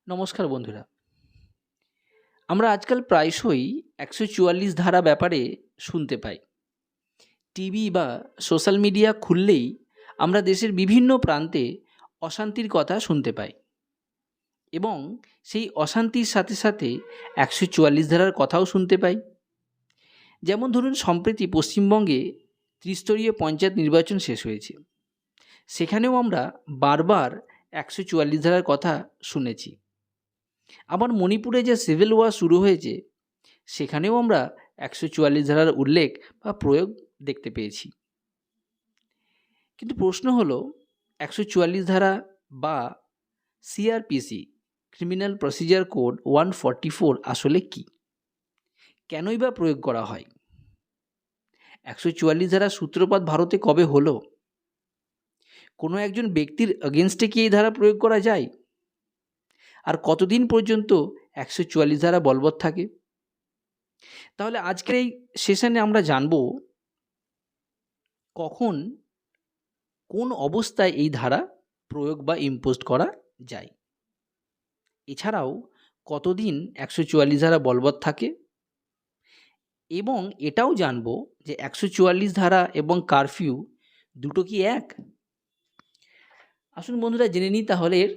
নমস্কার বন্ধুরা। আমরা আজকাল প্রায়শই ১৪৪ ধারা ব্যাপারে শুনতে পাই। টিভি বা সোশ্যাল মিডিয়া খুললেই আমরা দেশের বিভিন্ন প্রান্তে অশান্তির কথা শুনতে পাই এবং সেই অশান্তির সাথে সাথে ১৪৪ ধারার কথাও শুনতে পাই। যেমন ধরুন, সম্প্রতি পশ্চিমবঙ্গে ত্রিস্তরীয় পঞ্চায়েত নির্বাচন শেষ হয়েছে। সেখানেও আমরা বারবার ১৪৪ ধারার কথা শুনেছি। আবার মণিপুরে যে সিভিল ওয়ার শুরু হয়েছে, সেখানেও আমরা ১৪৪ ধারার উল্লেখ বা প্রয়োগ দেখতে পেয়েছি। কিন্তু প্রশ্ন হলো, ১৪৪ ধারা বা CrPC ক্রিমিনাল প্রসিজার কোড 144 আসলে কি? কেনই বা প্রয়োগ করা হয়? ১৪৪ ধারার সূত্রপাত ভারতে কবে হলো? কোনো একজন ব্যক্তির এগেনস্টে কি এই ধারা প্রয়োগ করা যায়? আর কতদিন পর্যন্ত ১৪৪ ধারা বলবৎ থাকে? তাহলে আজকের এই সেশনে আমরা জানব কখন, কোন অবস্থায় এই ধারা প্রয়োগ বা ইম্পোজ করা যায়। এছাড়াও কতদিন ১৪৪ ধারা বলবৎ থাকে, এবং এটাও জানব যে ১৪৪ ধারা এবং কারফিউ দুটো কি এক? আসুন বন্ধুরা, জেনে নিই তাহলে এর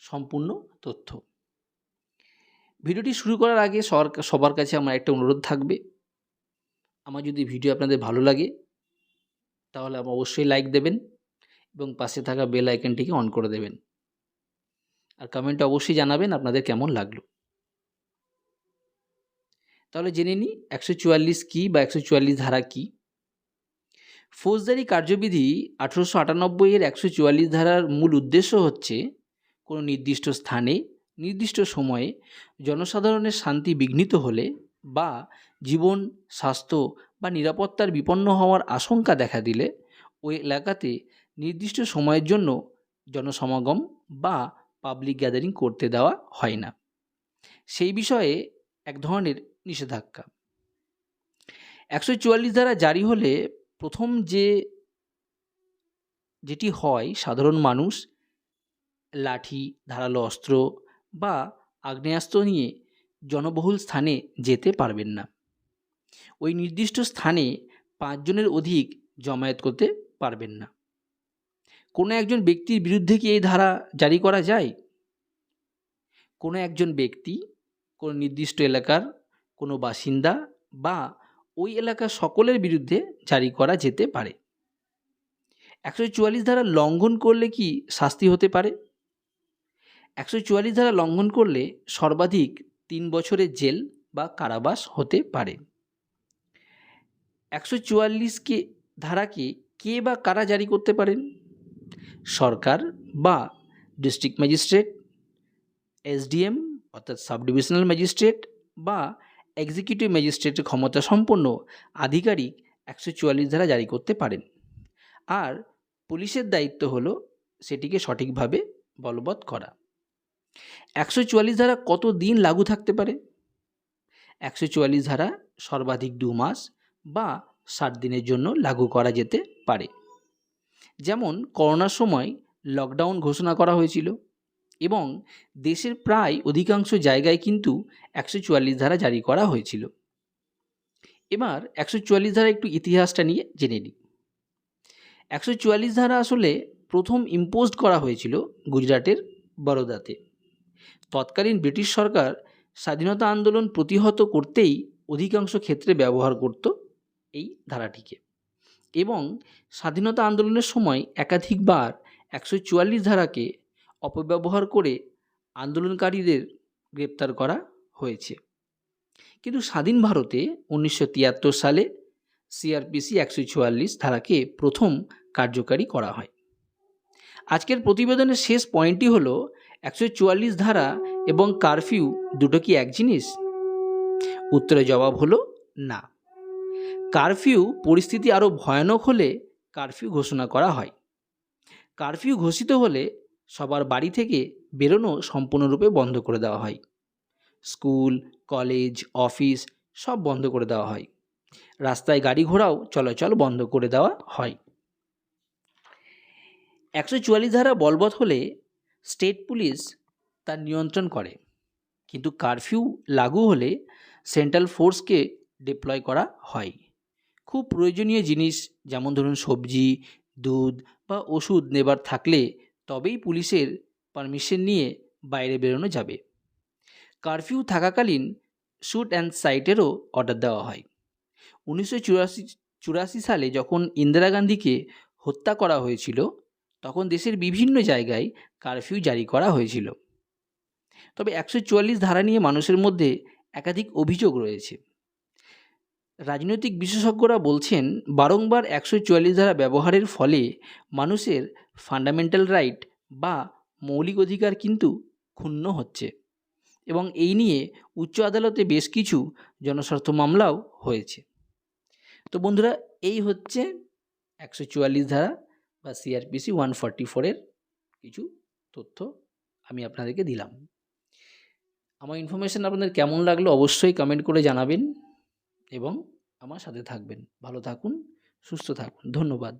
সম্পূর্ণ তথ্য। ভিডিওটি শুরু করার আগে সবার কাছে আমার একটা অনুরোধ থাকবে, আমার যদি ভিডিও আপনাদের ভালো লাগে তাহলে অবশ্যই লাইক দেবেন এবং পাশে থাকা বেল আইকনটিকে অন করে দেবেন। আর কমেন্টে অবশ্যই জানাবেন আপনাদের কেমন লাগলো। তাহলে জেনে নিই ১৪৪ কী বা ১৪৪ ধারা কী। ফৌজদারি কার্যবিধি ১৮৯৮ এর ১৪৪ ধারার মূল উদ্দেশ্য হচ্ছে কোনো নির্দিষ্ট স্থানে নির্দিষ্ট সময়ে জনসাধারণের শান্তি বিঘ্নিত হলে বা জীবন, স্বাস্থ্য বা নিরাপত্তার বিপন্ন হওয়ার আশঙ্কা দেখা দিলে ওই এলাকাতে নির্দিষ্ট সময়ের জন্য জনসমাগম বা পাবলিক গ্যাদারিং করতে দেওয়া হয় না। সেই বিষয়ে এক ধরনের নিষেধাজ্ঞা। ১৪৪ ধারা জারি হলে প্রথম যেটি হয়, সাধারণ মানুষ লাঠি, ধারালো অস্ত্র বা আগ্নেয়াস্ত্র নিয়ে জনবহুল স্থানে যেতে পারবেন না। ওই নির্দিষ্ট স্থানে ৫ জনের অধিক জমায়েত করতে পারবেন না। কোনো একজন ব্যক্তির বিরুদ্ধে কি এই ধারা জারি করা যায়? কোনো একজন ব্যক্তি, কোনো নির্দিষ্ট এলাকার কোনো বাসিন্দা বা ওই এলাকার সকলের বিরুদ্ধে জারি করা যেতে পারে। ১৪৪ ধারা লঙ্ঘন করলে কি শাস্তি হতে পারে? ১৪৪ ধারা লঙ্ঘন করলে সর্বাধিক ৩ বছরের জেল বা কারাবাস হতে পারে। ১৪৪ ধারাকে কে বা কারা জারি করতে পারেন? সরকার বা ডিস্ট্রিক্ট ম্যাজিস্ট্রেট, SDM অর্থাৎ সাব ডিভিশনাল ম্যাজিস্ট্রেট বা এক্সিকিউটিভ ম্যাজিস্ট্রেটের ক্ষমতা সম্পন্ন আধিকারিক ১৪৪ ধারা জারি করতে পারেন। আর পুলিশের দায়িত্ব হলো সেটিকে সঠিকভাবে বলবৎ করা। ১৪৪ ধারা কত দিন লাগু থাকতে পারে? ১৪৪ ধারা সর্বাধিক ২ মাস বা ৬০ দিনের জন্য লাগু করা যেতে পারে। যেমন করোনার সময় লকডাউন ঘোষণা করা হয়েছিল এবং দেশের প্রায় অধিকাংশ জায়গায় কিন্তু ১৪৪ ধারা জারি করা হয়েছিল। এবার ১৪৪ ধারা একটু ইতিহাসটা নিয়ে জেনে নিই। ১৪৪ ধারা আসলে প্রথম ইম্পোজড করা হয়েছিল গুজরাটের বরোদাতে। তৎকালীন ব্রিটিশ সরকার স্বাধীনতা আন্দোলন প্রতিহত করতেই অধিকাংশ ক্ষেত্রে ব্যবহার করত এই ধারাটিকে, এবং স্বাধীনতা আন্দোলনের সময় একাধিকবার ১৪৪ ধারাকে অপব্যবহার করে আন্দোলনকারীদের গ্রেপ্তার করা হয়েছে। কিন্তু স্বাধীন ভারতে ১৯৭৩ সালে CrPC ১৪৪ ধারাকে প্রথম কার্যকারী করা হয়। আজকের প্রতিবেদনের শেষ পয়েন্টটি হলো, ১৪৪ ধারা এবং কারফিউ দুটো কি এক জিনিস? উত্তরে জবাব হলো না। কারফিউ পরিস্থিতি আরও ভয়ানক হলে কারফিউ ঘোষণা করা হয়। কারফিউ ঘোষিত হলে সবার বাড়ি থেকে বেরোনো সম্পূর্ণরূপে বন্ধ করে দেওয়া হয়। স্কুল, কলেজ, অফিস সব বন্ধ করে দেওয়া হয়। রাস্তায় গাড়ি ঘোড়াও চলাচল বন্ধ করে দেওয়া হয়। ১৪৪ ধারা বলবৎ হলে স্টেট পুলিশ তার নিয়ন্ত্রণ করে, কিন্তু কারফিউ লাগু হলে সেন্ট্রাল ফোর্সকে ডিপ্লয় করা হয়। খুব প্রয়োজনীয় জিনিস যেমন ধরুন সবজি, দুধ বা ওষুধ নেবার থাকলে তবেই পুলিশের পারমিশন নিয়ে বাইরে বেরোনো যাবে। কারফিউ থাকাকালীন শ্যুট অ্যান্ড সাইটেরও অর্ডার দেওয়া হয়। 1984 সালে যখন ইন্দিরা গান্ধীকে হত্যা করা হয়েছিল, তখন দেশের বিভিন্ন জায়গায় কারফিউ জারি করা হয়েছিল। তবে 144 ধারা নিয়ে মানুষের মধ্যে একাধিক অভিযোগ রয়েছে। রাজনৈতিক বিশেষজ্ঞরা বলছেন, বারংবার 144 ধারা ব্যবহারের ফলে মানুষের ফান্ডামেন্টাল রাইট বা মৌলিক অধিকার কিন্তু ক্ষুণ্ণ হচ্ছে, এবং এই নিয়ে উচ্চ আদালতে বেশ কিছু জনস্বার্থ মামলাও হয়েছে। তো বন্ধুরা, এই হচ্ছে 144 ধারা বা CRPC 144-এর কিছু তথ্য আমি আপনাদেরকে দিলাম। আমার ইনফরমেশান আপনাদের কেমন লাগলো অবশ্যই কমেন্ট করে জানাবেন এবং আমার সাথে থাকবেন। ভালো থাকুন, সুস্থ থাকুন। ধন্যবাদ।